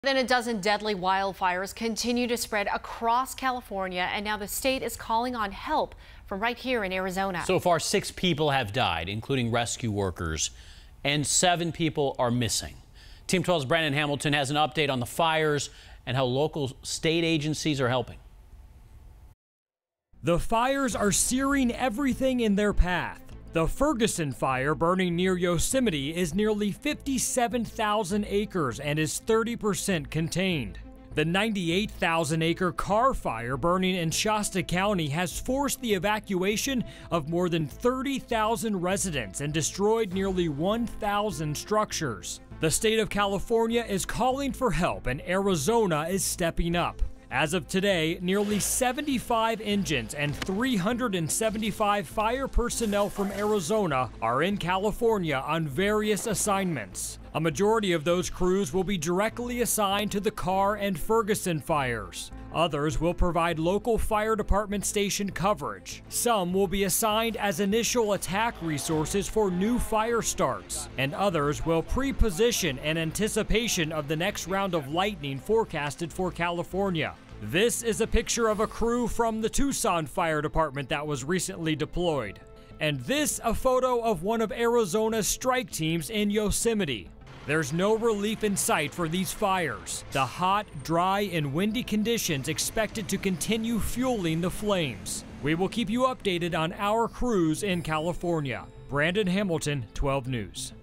Then a dozen deadly wildfires continue to spread across California, and now the state is calling on help from right here in Arizona. So far, 6 people have died, including rescue workers, and 7 people are missing. Team 12's Brandon Hamilton has an update on the fires and how local state agencies are helping. The fires are searing everything in their path. The Ferguson fire burning near Yosemite is nearly 57,000 acres and is 30% contained. The 98,000-acre Carr fire burning in Shasta County has forced the evacuation of more than 30,000 residents and destroyed nearly 1,000 structures. The state of California is calling for help, and Arizona is stepping up. As of today, nearly 75 engines and 375 fire personnel from Arizona are in California on various assignments. A majority of those crews will be directly assigned to the Carr and Ferguson fires. Others will provide local fire department station coverage. Some will be assigned as initial attack resources for new fire starts, and others will pre-position in anticipation of the next round of lightning forecasted for California. This is a picture of a crew from the Tucson Fire Department that was recently deployed. And this a photo of one of Arizona's strike teams in Yosemite. There's no relief in sight for these fires. The hot, dry, and windy conditions expected to continue fueling the flames. We will keep you updated on our crews in California. Brandon Hamilton, 12 News.